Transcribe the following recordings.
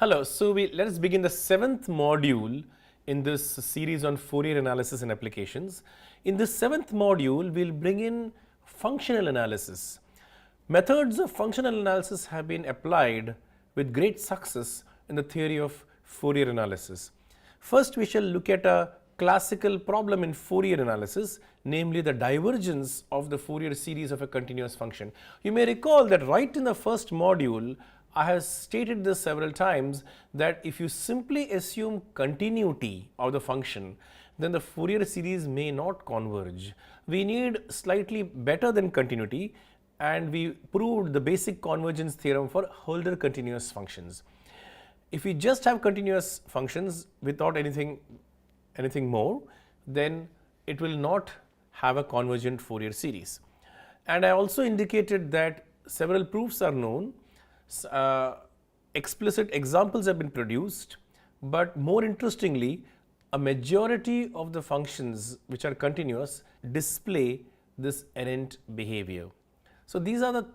Hello, so let us begin the 7th module in this series on Fourier analysis and applications. In this 7th module, we will bring in functional analysis. Methods of functional analysis have been applied with great success in the theory of Fourier analysis. First, we shall look at a classical problem in Fourier analysis, namely the divergence of the Fourier series of a continuous function. You may recall that right in the first module, I have stated this several times that if you simply assume continuity of the function, then the Fourier series may not converge. We need slightly better than continuity, and we proved the basic convergence theorem for Hölder continuous functions. If we just have continuous functions without anything more, then it will not have a convergent Fourier series. And I also indicated that several proofs are known. Explicit examples have been produced, but more interestingly, a majority of the functions which are continuous display this errant behavior. So these are the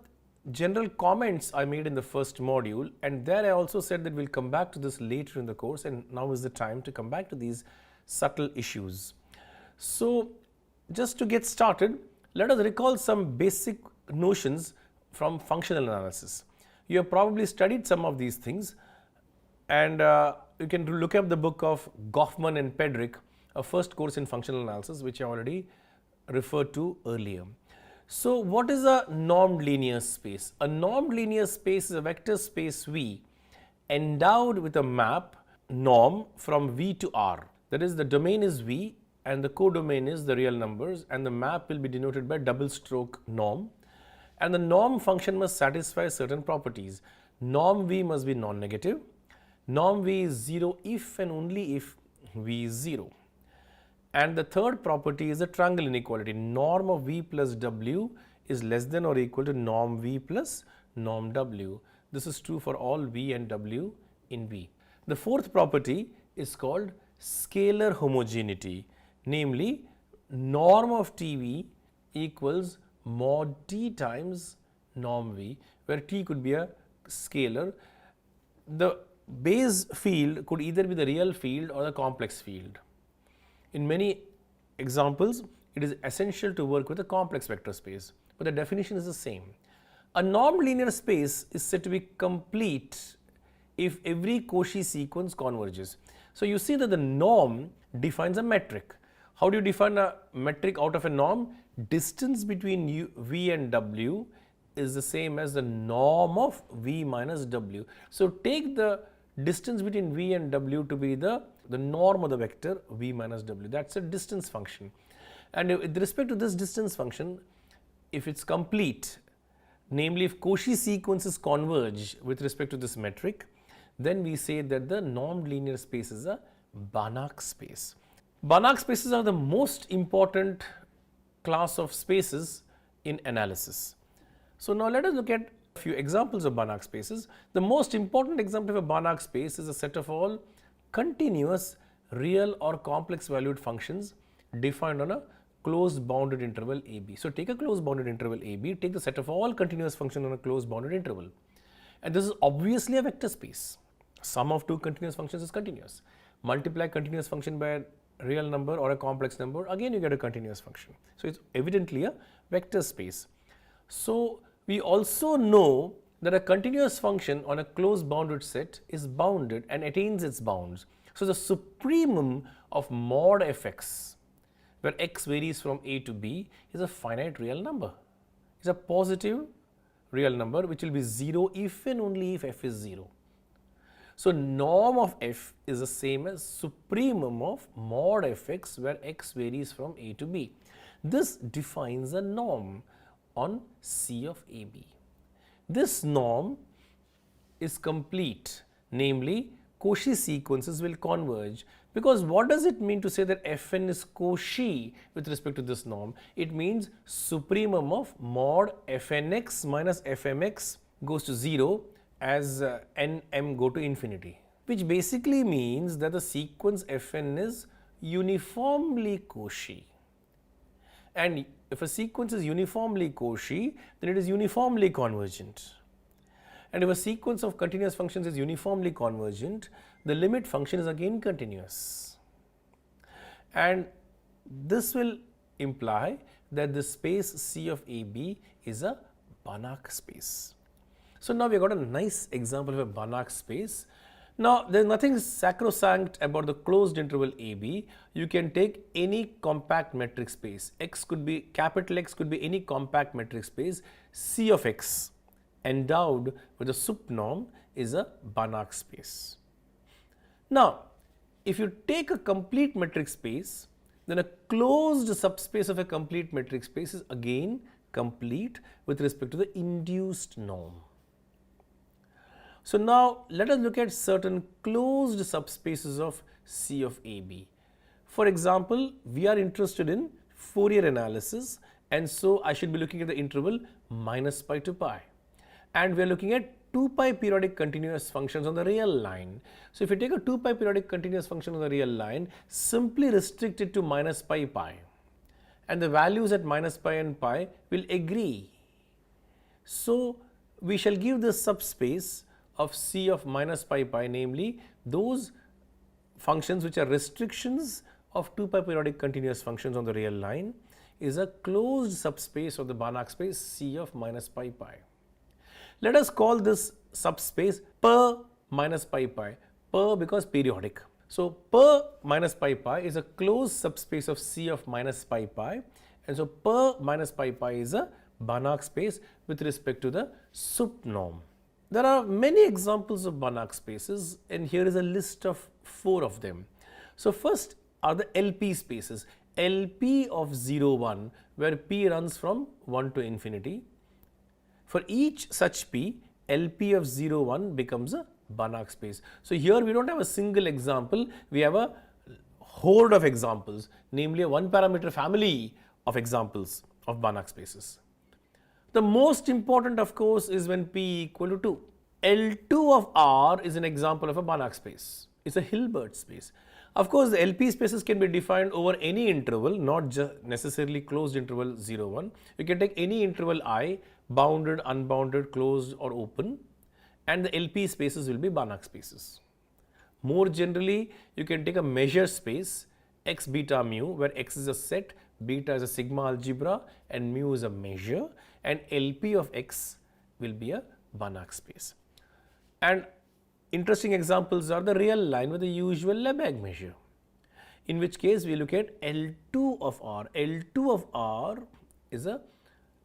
general comments I made in the first module, and there I also said that we will come back to this later in the course, and now is the time to come back to these subtle issues. So just to get started, let us recall some basic notions from functional analysis. You have probably studied some of these things, and you can look up the book of Goffman and Pedrick, a first course in functional analysis, which I already referred to earlier. So what is a normed linear space? A normed linear space is a vector space V endowed with a map norm from V to R. That is, the domain is V and the codomain is the real numbers, and the map will be denoted by double stroke norm. And the norm function must satisfy certain properties. Norm V must be non-negative. Norm V is 0 if and only if V is 0. And the third property is the triangle inequality. Norm of V plus W is less than or equal to norm V plus norm W. This is true for all V and W in V. The fourth property is called scalar homogeneity, namely norm of TV equals mod T times norm V, where T could be a scalar. The base field could either be the real field or the complex field. In many examples, it is essential to work with a complex vector space, but the definition is the same. A normed linear space is said to be complete if every Cauchy sequence converges. So you see that the norm defines a metric. How do you define a metric out of a norm? Distance between V and W is the same as the norm of V minus W. So take the distance between V and W to be the norm of the vector V minus W. That is a distance function. And with respect to this distance function, if it is complete, namely if Cauchy sequences converge with respect to this metric, then we say that the normed linear space is a Banark space. Banark spaces are the most important class of spaces in analysis. So now let us look at a few examples of Banark spaces. The most important example of a Banark space is a set of all continuous real or complex valued functions defined on a closed bounded interval AB. So take a closed bounded interval AB, take the set of all continuous functions on a closed bounded interval, and this is obviously a vector space. Sum of two continuous functions is continuous. Multiply continuous function by a real number or a complex number, again you get a continuous function. So it's evidently a vector space. So we also know that a continuous function on a closed bounded set is bounded and attains its bounds. So the supremum of mod fx, where x varies from a to b, is a finite real number. It's a positive real number which will be 0 if and only if f is 0. So norm of f is the same as supremum of mod fx, where x varies from a to b. This defines a norm on C of AB. This norm is complete, namely Cauchy sequences will converge, because what does it mean to say that Fn is Cauchy with respect to this norm? It means supremum of mod Fnx minus Fmx goes to 0 as nm go to infinity, which basically means that the sequence Fn is uniformly Cauchy. And if a sequence is uniformly Cauchy, then it is uniformly convergent. And if a sequence of continuous functions is uniformly convergent, the limit function is again continuous. And this will imply that the space C of AB is a Banach space. So now we have got a nice example of a Banach space. Now there is nothing sacrosanct about the closed interval AB. You can take any compact metric space. X could be, capital X could be any compact metric space. C of X endowed with a sup norm is a Banach space. Now if you take a complete metric space, then a closed subspace of a complete metric space is again complete with respect to the induced norm. So now let us look at certain closed subspaces of C of AB. For example, we are interested in Fourier analysis, and so I should be looking at the interval minus pi to pi. And we are looking at 2 pi periodic continuous functions on the real line. So if you take a 2 pi periodic continuous function on the real line, simply restrict it to minus pi pi, and the values at minus pi and pi will agree. So we shall give the subspace of C of minus pi pi, namely those functions which are restrictions of 2 pi periodic continuous functions on the real line, is a closed subspace of the Banach space C of minus pi pi. Let us call this subspace per minus pi pi, per because periodic. So per minus pi pi is a closed subspace of C of minus pi pi, and so per minus pi pi is a Banach space with respect to the sup norm. There are many examples of Banach spaces, and here is a list of 4 of them. So first are the LP spaces, LP of 0 1, where P runs from 1 to infinity. For each such P, LP of 0 1 becomes a Banach space. So here we don't have a single example, we have a horde of examples, namely a 1 parameter family of examples of Banach spaces. The most important, of course, is when P equal to 2. L2 of R is an example of a Banach space. It's a Hilbert space. Of course, the LP spaces can be defined over any interval, not just necessarily closed interval 0 1. You can take any interval I, bounded, unbounded, closed or open, and the LP spaces will be Banach spaces. More generally, you can take a measure space x beta mu, where x is a set, beta is a sigma algebra, and mu is a measure, and LP of x will be a Banach space. And interesting examples are the real line with the usual Lebesgue measure, in which case we look at L2 of R. L2 of R is a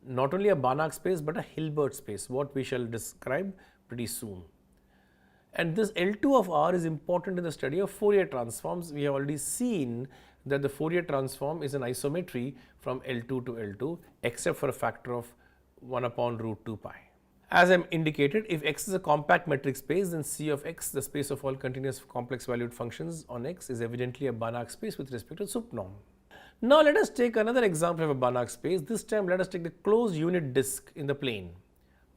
not only a Banach space but a Hilbert space, what we shall describe pretty soon. And this L2 of R is important in the study of Fourier transforms. We have already seen that the Fourier transform is an isometry from L2 to L2, except for a factor of 1 upon root 2 pi. As I indicated, if x is a compact metric space, then C of x, the space of all continuous complex valued functions on x, is evidently a Banach space with respect to sup norm. Now let us take another example of a Banach space. This time let us take the closed unit disk in the plane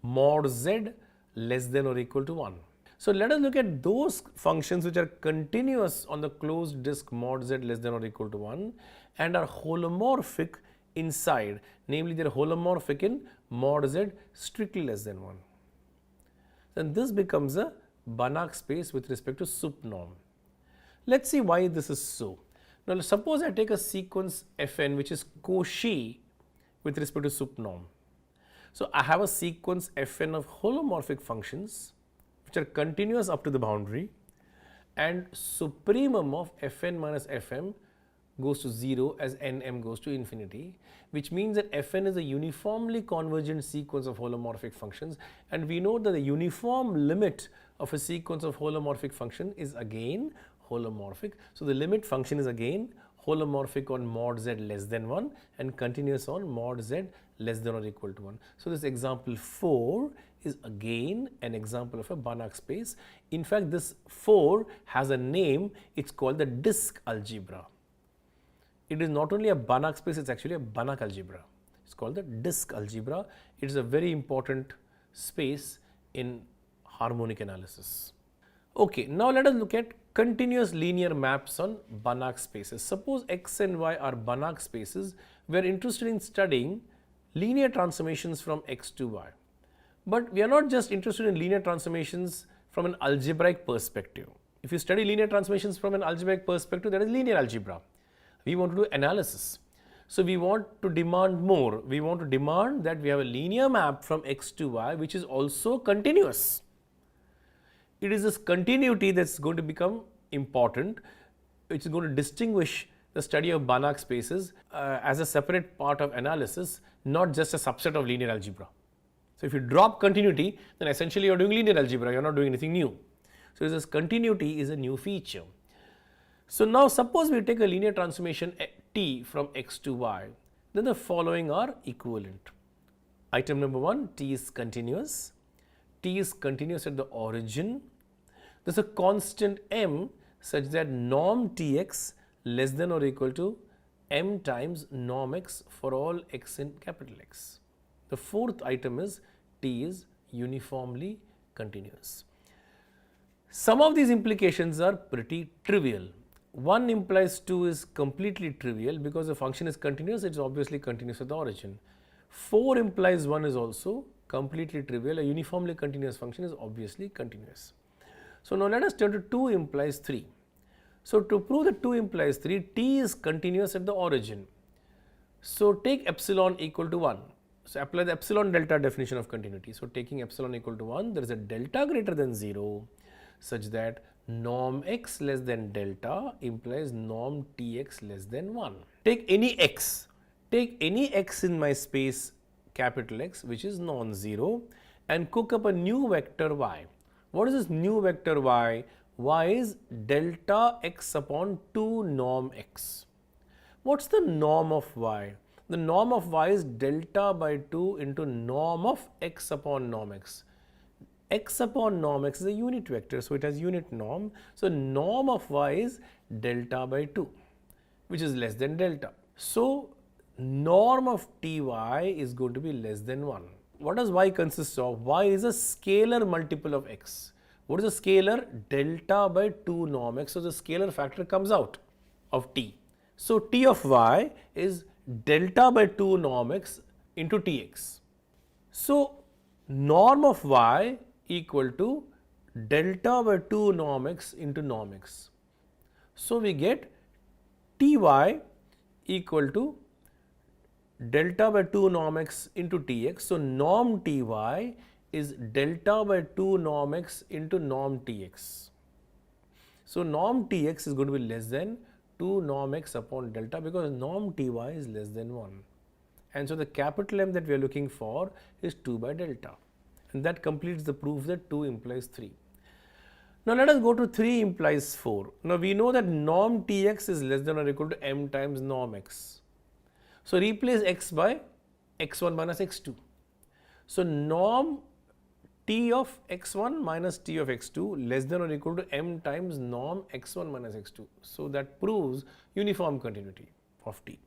mod z less than or equal to 1. So let us look at those functions which are continuous on the closed disk mod z less than or equal to 1 and are holomorphic inside, namely they are holomorphic in mod z strictly less than 1. Then this becomes a Banach space with respect to sup norm. Let's see why this is so. Now suppose I take a sequence Fn which is Cauchy with respect to sup norm. So I have a sequence Fn of holomorphic functions which are continuous up to the boundary, and supremum of Fn minus Fm goes to 0 as Nm goes to infinity, which means that Fn is a uniformly convergent sequence of holomorphic functions, and we know that the uniform limit of a sequence of holomorphic function is again holomorphic. So the limit function is again holomorphic on mod z less than 1 and continuous on mod z less than or equal to 1. So this example 4 is again an example of a Banach space. In fact, this 4 has a name, it's called the disk algebra. It is not only a Banach space, it's actually a Banach algebra. It's called the disk algebra. It is a very important space in harmonic analysis. Okay, now let us look at continuous linear maps on Banach spaces. Suppose x and y are Banach spaces. We are interested in studying linear transformations from x to y. But we are not just interested in linear transformations from an algebraic perspective. If you study linear transformations from an algebraic perspective, that is linear algebra. We want to do analysis. So we want to demand more. We want to demand that we have a linear map from x to y which is also continuous. It is this continuity that's going to become important, which is going to distinguish the study of Banach spaces as a separate part of analysis, not just a subset of linear algebra. So if you drop continuity, then essentially you are doing linear algebra, you are not doing anything new. So this continuity is a new feature. So now suppose we take a linear transformation T from x to y, then the following are equivalent. Item number 1, T is continuous. T is continuous at the origin. There is a constant m such that norm Tx less than or equal to m times norm x for all x in capital X. The fourth item is T is uniformly continuous. Some of these implications are pretty trivial. 1 implies 2 is completely trivial because the function is continuous, it is obviously continuous at the origin. 4 implies 1 is also completely trivial, a uniformly continuous function is obviously continuous. So now let us turn to 2 implies 3. So to prove that 2 implies 3, T is continuous at the origin. So take epsilon equal to 1. So apply the epsilon delta definition of continuity. So taking epsilon equal to 1, there is a delta greater than 0 such that norm x less than delta implies norm Tx less than 1. Take any x in my space capital X which is non-zero and cook up a new vector y. What is this new vector y? Y is delta x upon 2 norm x. What's the norm of y? The norm of y is delta by 2 into norm of x upon norm x. X upon norm x is a unit vector, so it has unit norm. So norm of y is delta by 2, which is less than delta. So norm of Ty is going to be less than 1. What does y consist of? Y is a scalar multiple of x. What is a scalar? Delta by 2 norm x. So the scalar factor comes out of T. So T of y is delta by 2 norm x into Tx. So norm of y equal to delta by 2 norm x into norm x. So we get Ty equal to delta by 2 norm x into Tx. So norm Ty is delta by 2 norm x into norm Tx. So norm Tx is going to be less than 2 norm x upon delta because norm Ty is less than 1. And so the capital M that we are looking for is 2 by delta. And that completes the proof that 2 implies 3. Now let us go to 3 implies 4. Now we know that norm Tx is less than or equal to m times norm x. So replace x by x1 minus x2. So norm T of x1 minus T of x2 less than or equal to m times norm x1 minus x2. So that proves uniform continuity of T.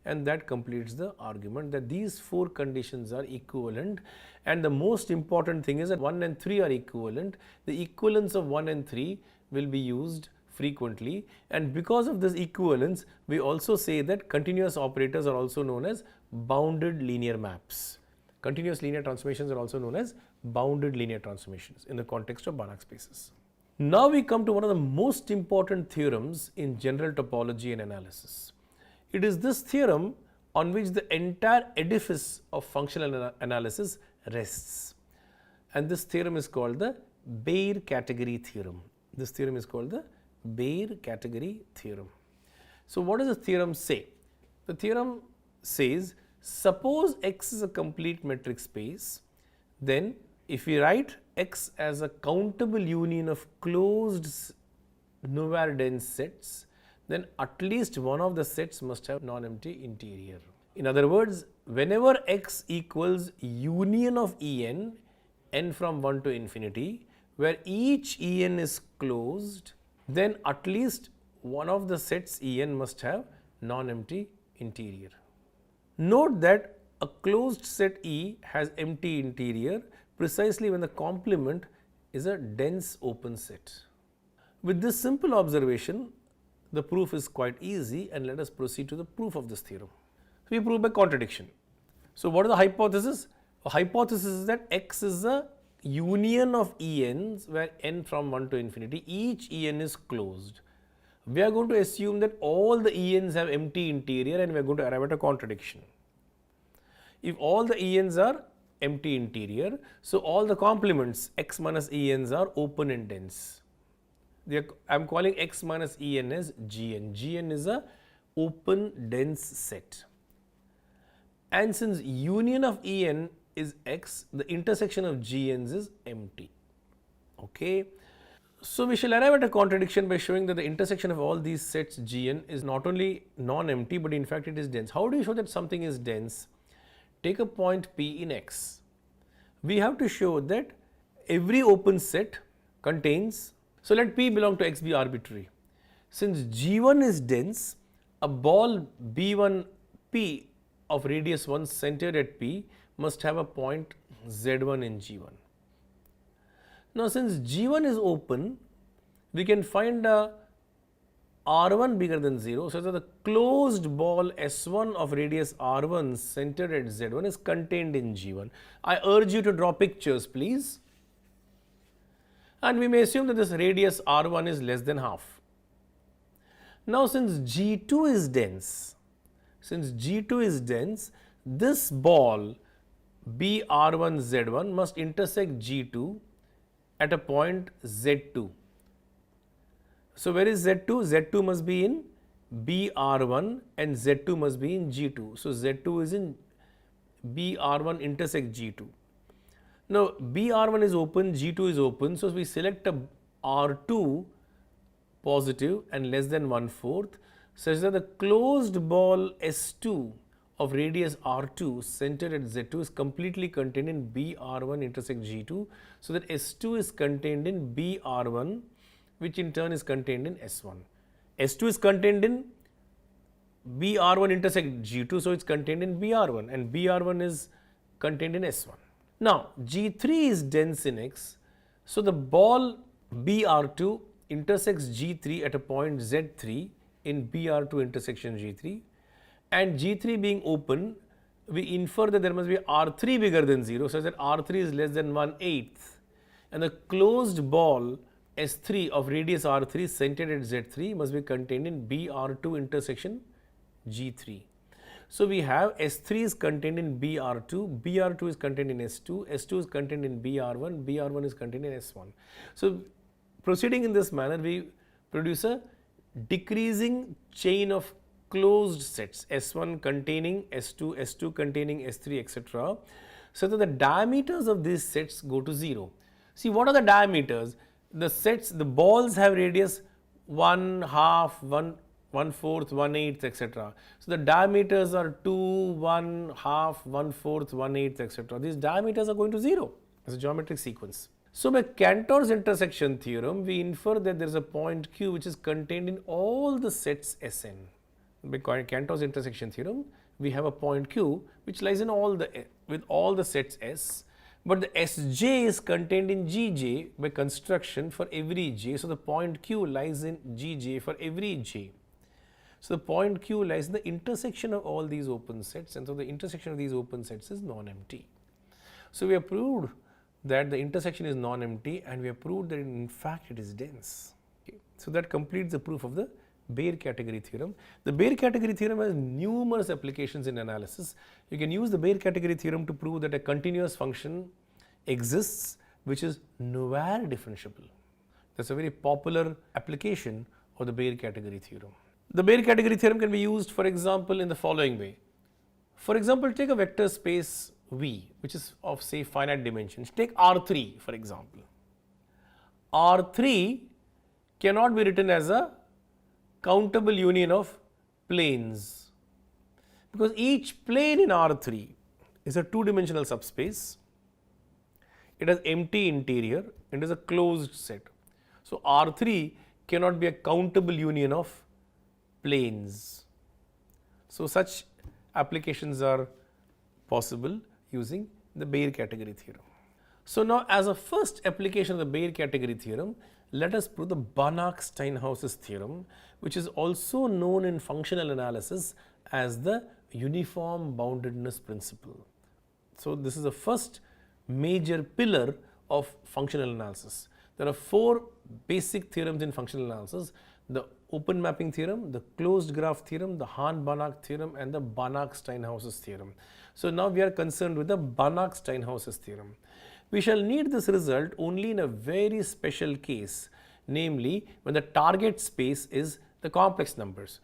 And that completes the argument that these 4 conditions are equivalent, and the most important thing is that 1 and 3 are equivalent. The equivalence of 1 and 3 will be used frequently, and because of this equivalence we also say that continuous operators are also known as bounded linear maps. Continuous linear transformations are also known as bounded linear transformations in the context of Banach spaces. Now we come to one of the most important theorems in general topology and analysis. It is this theorem on which the entire edifice of functional analysis rests, and this theorem is called the Baire category theorem. This theorem is called the Baire category theorem. So what does the theorem say? The theorem says, suppose X is a complete metric space, then if we write X as a countable union of closed Nouvelle dense sets, then at least one of the sets must have non-empty interior. In other words, whenever X equals union of En, n from 1 to infinity, where each En is closed, then at least one of the sets En must have non-empty interior. Note that a closed set E has empty interior precisely when the complement is a dense open set. With this simple observation, the proof is quite easy, and let us proceed to the proof of this theorem. We prove by contradiction. So what is the hypothesis? A hypothesis is that X is a union of ENs where n from 1 to infinity, each En is closed. We are going to assume that all the ENs have empty interior and we are going to arrive at a contradiction. If all the ENs are empty interior, so all the complements X minus ENs are open and dense. I am calling X minus En as Gn. Gn is a open dense set. And since union of En is X, the intersection of Gn's is empty. Okay. So we shall arrive at a contradiction by showing that the intersection of all these sets Gn is not only non-empty, but in fact it is dense. How do you show that something is dense? Take a point P in X. We have to show that every open set contains, so let P belong to X be arbitrary. Since G1 is dense, a ball B1P of radius 1 centered at P must have a point Z1 in G1. Now, since G1 is open, we can find a R1 bigger than 0, so that the closed ball S1 of radius R1 centered at Z1 is contained in G1. I urge you to draw pictures, please. And we may assume that this radius R1 is less than half. Now, since G2 is dense, this ball BR1Z1 must intersect G2 at a point Z2. So, where is Z2? Z2 must be in BR1 and Z2 must be in G2. So, Z2 is in BR1 intersect G2. Now, BR1 is open, G2 is open. So, we select a R2 positive and less than 1/4 such that the closed ball S2 of radius R2 centered at Z2 is completely contained in BR1 intersect G2. So, that S2 is contained in BR1, which in turn is contained in S1. S2 is contained in BR1 intersect G2, so it is contained in BR1 and BR1 is contained in S1. Now, G3 is dense in X, so the ball BR2 intersects G3 at a point Z3 in BR2 intersection G3, and G3 being open, we infer that there must be R3 bigger than 0 such that R3 is less than 1/8 and the closed ball S3 of radius R3 centered at Z3 must be contained in BR2 intersection G3. So, we have S3 is contained in BR2, BR2 is contained in S2, S2 is contained in BR1, BR1 is contained in S1. So, proceeding in this manner, we produce a decreasing chain of closed sets, S1 containing S2, S2 containing S3, etc. so that the diameters of these sets go to 0. See, what are the diameters? The sets, the balls have radius 1/2, 1/4, 1/8, etc. So, the diameters are 2, 1/2, 1/4, 1/8, etc. These diameters are going to 0 as a geometric sequence. So, by Cantor's intersection theorem, we infer that there is a point Q which is contained in all the sets Sn. By Cantor's intersection theorem, we have a point Q which lies in with all the sets S, but the Sj is contained in Gj by construction for every j. So, the point Q lies in Gj for every j. So, the point Q lies in the intersection of all these open sets, and so the intersection of these open sets is non-empty. So, we have proved that the intersection is non-empty and we have proved that in fact it is dense. Okay. So, that completes the proof of the Baire category theorem. The Baire category theorem has numerous applications in analysis. You can use the Baire category theorem to prove that a continuous function exists which is nowhere differentiable. That is a very popular application of the Baire category theorem. The Baire category theorem can be used, for example, in the following way. For example, take a vector space V which is of say finite dimensions. Take R3 for example. R3 cannot be written as a countable union of planes because each plane in R3 is a two-dimensional subspace. It has empty interior and is a closed set. So, R3 cannot be a countable union of planes. So, such applications are possible using the Baire category theorem. So, now as a first application of the Baire category theorem, let us prove the Banach-Steinhaus's theorem, which is also known in functional analysis as the uniform boundedness principle. So, this is the first major pillar of functional analysis. There are 4 basic theorems in functional analysis: the open mapping theorem, the closed graph theorem, the Hahn-Banach theorem, and the Banach-Steinhaus theorem. So, now we are concerned with the Banach-Steinhaus theorem. We shall need this result only in a very special case, namely when the target space is the complex numbers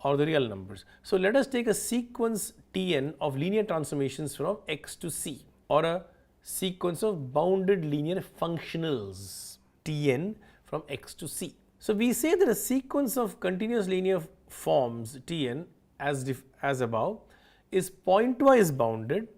or the real numbers. So, let us take a sequence Tn of linear transformations from x to c, or a sequence of bounded linear functionals Tn from x to c. So, we say that a sequence of continuous linear forms Tn as above is pointwise bounded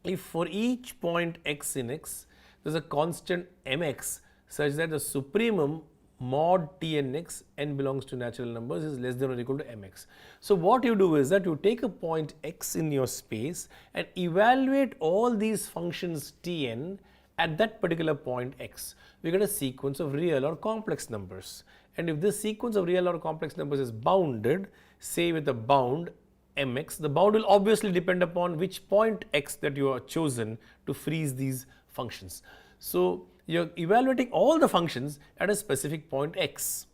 if for each point x in x there is a constant mx such that the supremum mod Tnx n belongs to natural numbers is less than or equal to mx. So, what you do is that you take a point x in your space and evaluate all these functions Tn at that particular point x. We get a sequence of real or complex numbers, and if this sequence of real or complex numbers is bounded, say with a bound mx, the bound will obviously depend upon which point x that you have chosen to freeze these functions. So, you are evaluating all the functions at a specific point x,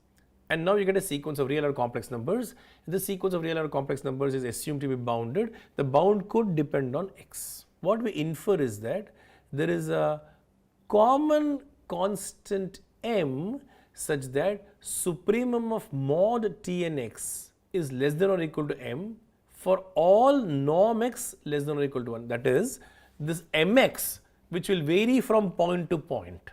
and now you get a sequence of real or complex numbers. This sequence of real or complex numbers is assumed to be bounded. The bound could depend on x. What we infer is that there is a common constant m such that supremum of mod Tnx is less than or equal to m for all norm x less than or equal to 1. That is, this mx, which will vary from point to point.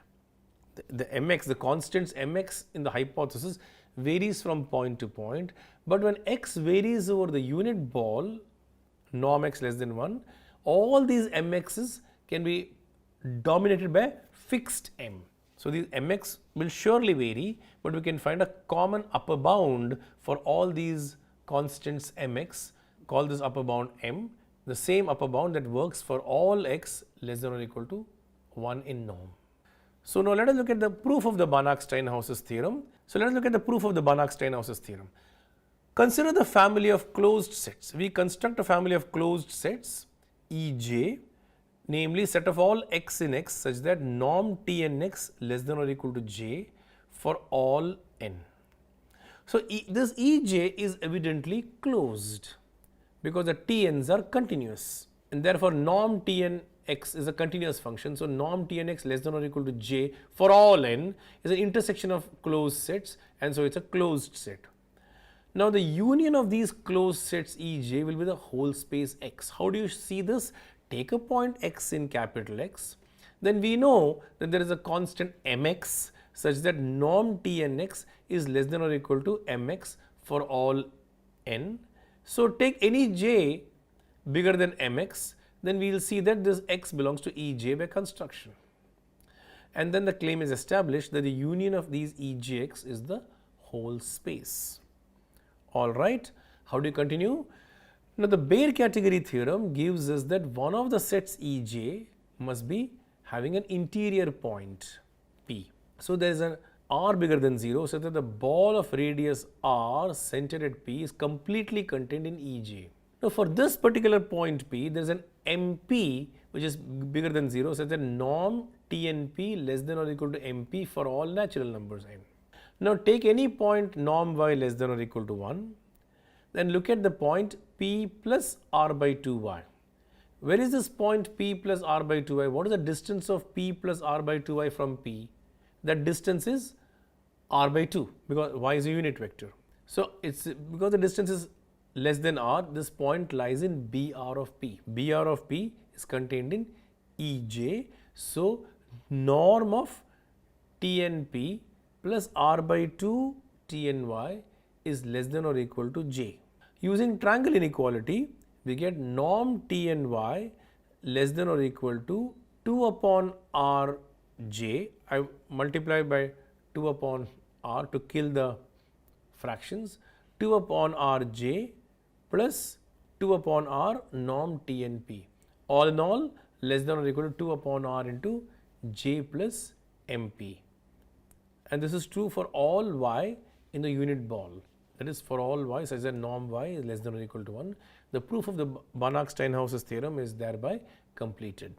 The mx, the constants mx in the hypothesis varies from point to point, but when x varies over the unit ball norm x less than 1, all these mx's can be dominated by fixed m. So, these mx will surely vary, but we can find a common upper bound for all these constants mx, call this upper bound m, the same upper bound that works for all x less than or equal to 1 in norm. So, now let us look at the proof of the Banach-Steinhaus theorem. So, let us look at the proof of the Banach-Steinhaus theorem. Consider the family of closed sets. We construct a family of closed sets Ej, namely set of all x in x such that norm Tnx less than or equal to j for all n. So, this Ej is evidently closed because the Tn's are continuous, and therefore norm Tnx is a continuous function. So, norm Tnx less than or equal to j for all n is an intersection of closed sets, and so it is a closed set. Now, the union of these closed sets Ej will be the whole space x. How do you see this? Take a point x in capital X, then we know that there is a constant mx such that norm Tnx is less than or equal to mx for all n. So, take any j bigger than mx, then we will see that this x belongs to Ej by construction, and then the claim is established that the union of these Ejx is the whole space. All right, how do you continue? Now, the bare category theorem gives us that one of the sets Ej must be having an interior point P. So, there is an r bigger than 0, so that the ball of radius r centered at P is completely contained in Ej. Now, for this particular point P, there is an MP which is bigger than 0, so that norm Tnp less than or equal to MP for all natural numbers n. Now, take any point norm y less than or equal to 1, then look at the point P plus r by 2y. Where is this point P plus r by 2y? What is the distance of P plus r by 2y from P? That distance is r by 2, because y is a unit vector. So, it's because the distance is less than r, this point lies in Br of P. Br of P is contained in Ej. So, norm of Tnp plus r by 2 Tny is less than or equal to j. Using triangle inequality, we get norm Tny less than or equal to 2 upon rj. I multiply by 2 upon r to kill the fractions, 2 upon rj plus 2 upon r norm Tnp. All in all, less than or equal to 2 upon r into j plus mp. And this is true for all y in the unit ball. That is, for all y such that norm y is less than or equal to 1. The proof of the Banach-Steinhaus theorem is thereby completed.